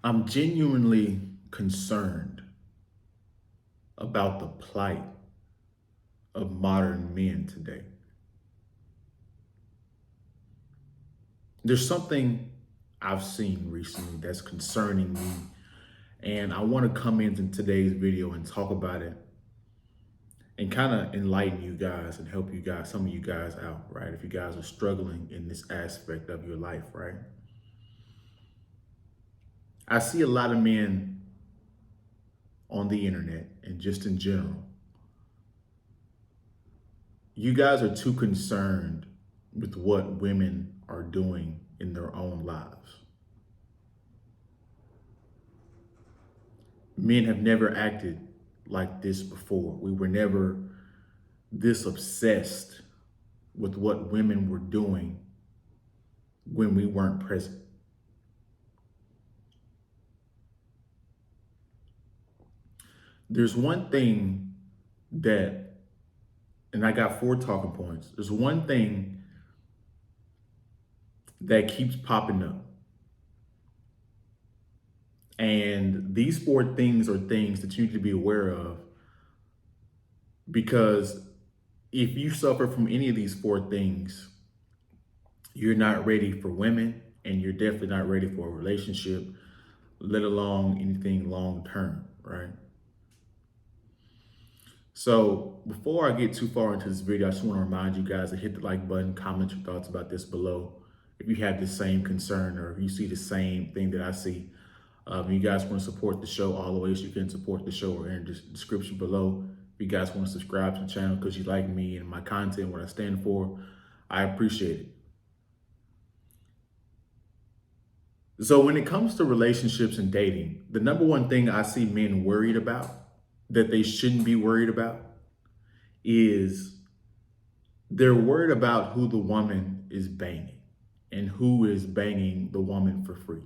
I'm genuinely concerned about the plight of modern men today. There's something I've seen recently that's concerning me, and I want to come into today's video and talk about it and kind of enlighten you guys and help you guys, some of you guys out, right? If you guys are struggling in this aspect of your life, right? I see a lot of men on the internet and just in general. You guys are too concerned with what women are doing in their own lives. Men have never acted like this before. We were never this obsessed with what women were doing when we weren't present. There's one thing that, and I got 4 talking points. There's one thing that keeps popping up. And these 4 things are things that you need to be aware of, because if you suffer from any of these 4 things, you're not ready for women and you're definitely not ready for a relationship, let alone anything long term, right? So before I get too far into this video, I just want to remind you guys to hit the like button, comment your thoughts about this below. If you have the same concern or if you see the same thing that I see, you guys want to support the show, all the ways you can support the show are in the description below. If you guys want to subscribe to the channel because you like me and my content, what I stand for, I appreciate it. So when it comes to relationships and dating, the number one thing I see men worried about that they shouldn't be worried about is they're worried about who the woman is banging and who is banging the woman for free.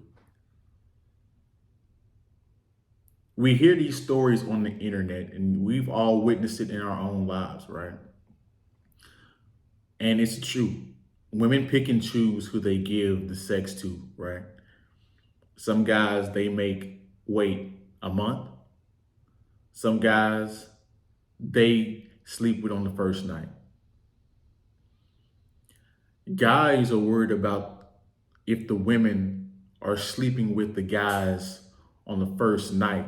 We hear these stories on the internet and we've all witnessed it in our own lives, right? And it's true. Women pick and choose who they give the sex to, right? Some guys, they make wait a month. Some guys, they sleep with on the first night. Guys are worried about if the women are sleeping with the guys on the first night.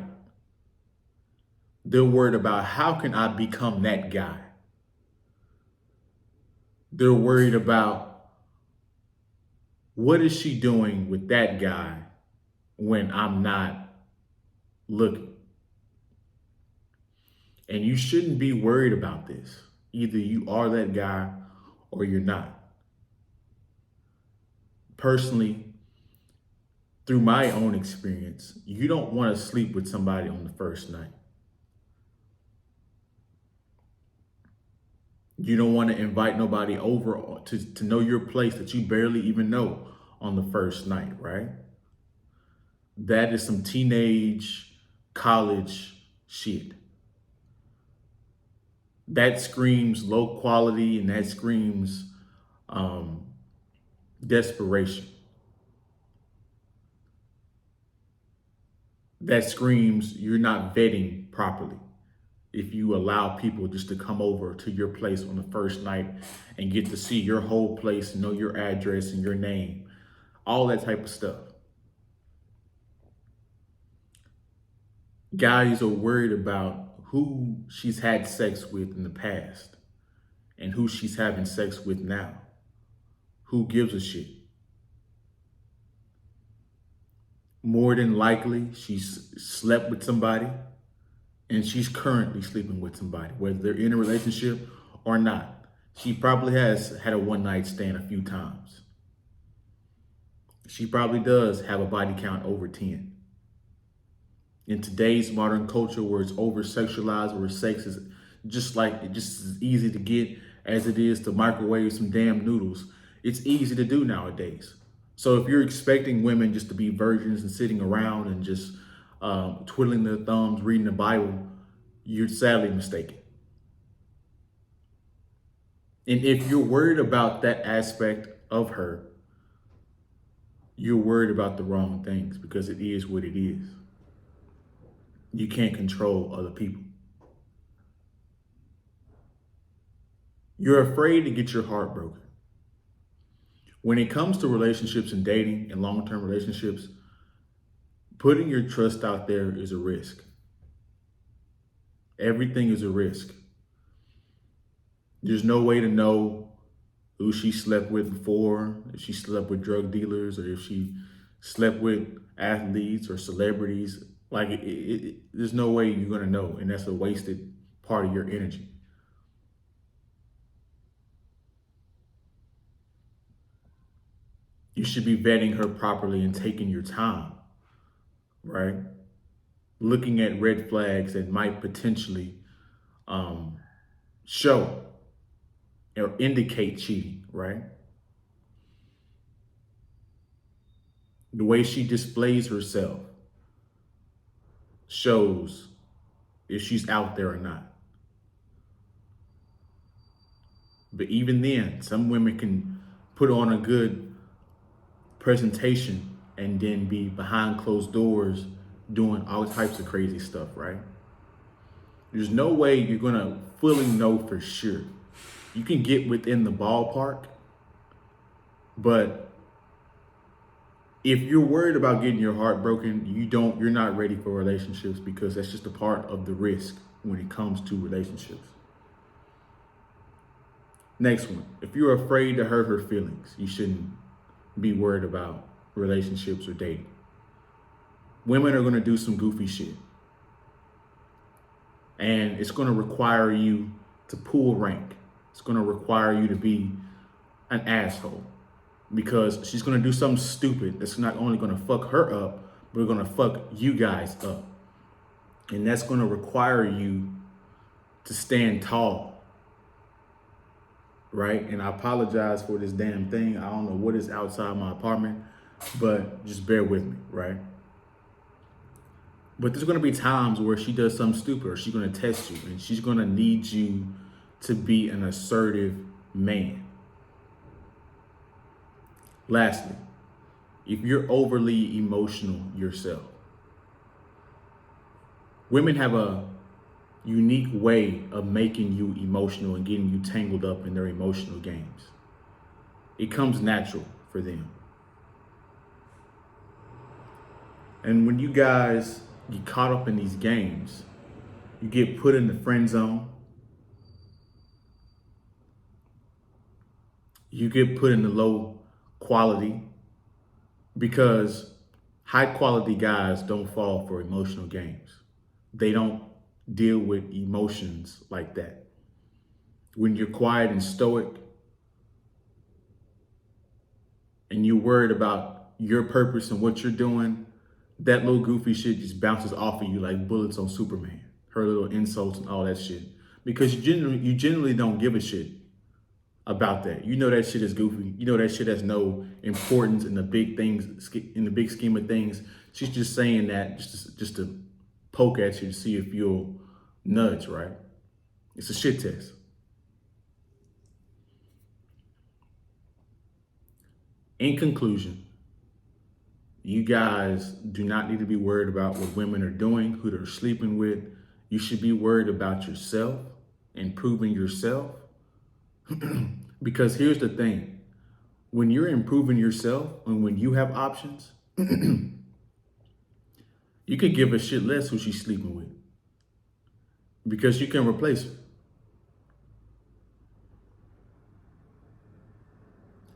They're worried about how can I become that guy? They're worried about what is she doing with that guy when I'm not looking? And you shouldn't be worried about this. Either you are that guy or you're not. Personally, through my own experience, you don't want to sleep with somebody on the first night. You don't want to invite nobody over to know your place that you barely even know on the first night, right? That is some teenage college shit. That screams low quality and that screams desperation. That screams you're not vetting properly if you allow people just to come over to your place on the first night and get to see your whole place, know your address and your name, all that type of stuff. Guys are worried about who she's had sex with in the past and who she's having sex with now. Who gives a shit? More than likely, she's slept with somebody and she's currently sleeping with somebody, whether they're in a relationship or not. She probably has had a one-night stand a few times. She probably does have a body count over 10. In today's modern culture where it's over sexualized, where sex is just as easy to get as it is to microwave some damn noodles, it's easy to do nowadays. So if you're expecting women just to be virgins and sitting around and just twiddling their thumbs, reading the Bible, you're sadly mistaken. And if you're worried about that aspect of her, you're worried about the wrong things because it is what it is. You can't control other people. You're afraid to get your heart broken. When it comes to relationships and dating and long-term relationships, putting your trust out there is a risk. Everything is a risk. There's no way to know who she slept with before, if she slept with drug dealers, or if she slept with athletes or celebrities. Like, there's no way you're going to know. And that's a wasted part of your energy. You should be vetting her properly and taking your time, right? Looking at red flags that might potentially show or indicate cheating, right? The way she displays herself shows if she's out there or not. But even then, some women can put on a good presentation and then be behind closed doors doing all types of crazy stuff, right? There's no way you're gonna fully know for sure. You can get within the ballpark, but if you're worried about getting your heart broken, you're not ready for relationships, because that's just a part of the risk when it comes to relationships. Next one, if you're afraid to hurt her feelings, you shouldn't be worried about relationships or dating. Women are gonna do some goofy shit. And it's gonna require you to pull rank. It's gonna require you to be an asshole, because she's gonna do something stupid that's not only gonna fuck her up, but gonna fuck you guys up. And that's gonna require you to stand tall, right? And I apologize for this damn thing. I don't know what is outside my apartment, but just bear with me, right? But there's gonna be times where she does something stupid, or she's gonna test you, and she's gonna need you to be an assertive man. Lastly, if you're overly emotional yourself, women have a unique way of making you emotional and getting you tangled up in their emotional games. It comes natural for them. And when you guys get caught up in these games, you get put in the friend zone. You get put in the low quality, because high quality guys don't fall for emotional games. They don't deal with emotions like that. When you're quiet and stoic and you're worried about your purpose and what you're doing, that little goofy shit just bounces off of you like bullets on Superman. Her little insults and all that shit. Because you generally don't give a shit about that. You know that shit is goofy. You know that shit has no importance in the big things, in the big scheme of things. She's just saying that just to poke at you to see if you'll nudge, right? It's a shit test. In conclusion, you guys do not need to be worried about what women are doing, who they're sleeping with. You should be worried about yourself, improving yourself. Because here's the thing, when you're improving yourself and when you have options, you could give a shit less who she's sleeping with, because you can replace her.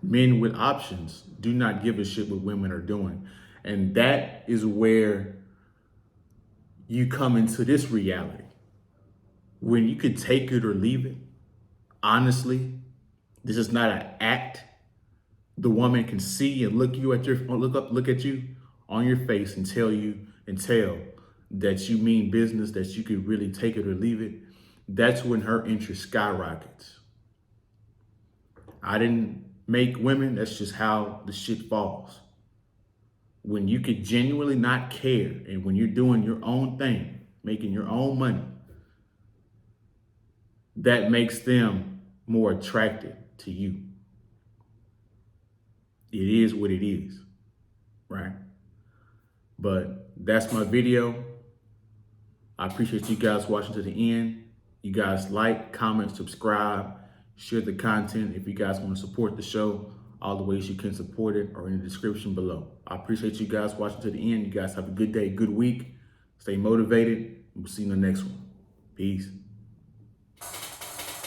Men with options do not give a shit what women are doing. And that is where you come into this reality. When you could take it or leave it, honestly, this is not an act. The woman can see and look at you on your face and tell that you mean business, that you could really take it or leave it. That's when her interest skyrockets. I didn't make women, that's just how the shit falls. When you could genuinely not care, and when you're doing your own thing, making your own money, that makes them more attracted to you. It is what it is. right? But that's my video. I appreciate you guys watching to the end. You guys like, comment, subscribe, share the content. If you guys want to support the show, all the ways you can support it are in the description below. I appreciate you guys watching to the end. You guys have a good day, good week. Stay motivated. We'll see you in the next one. Peace.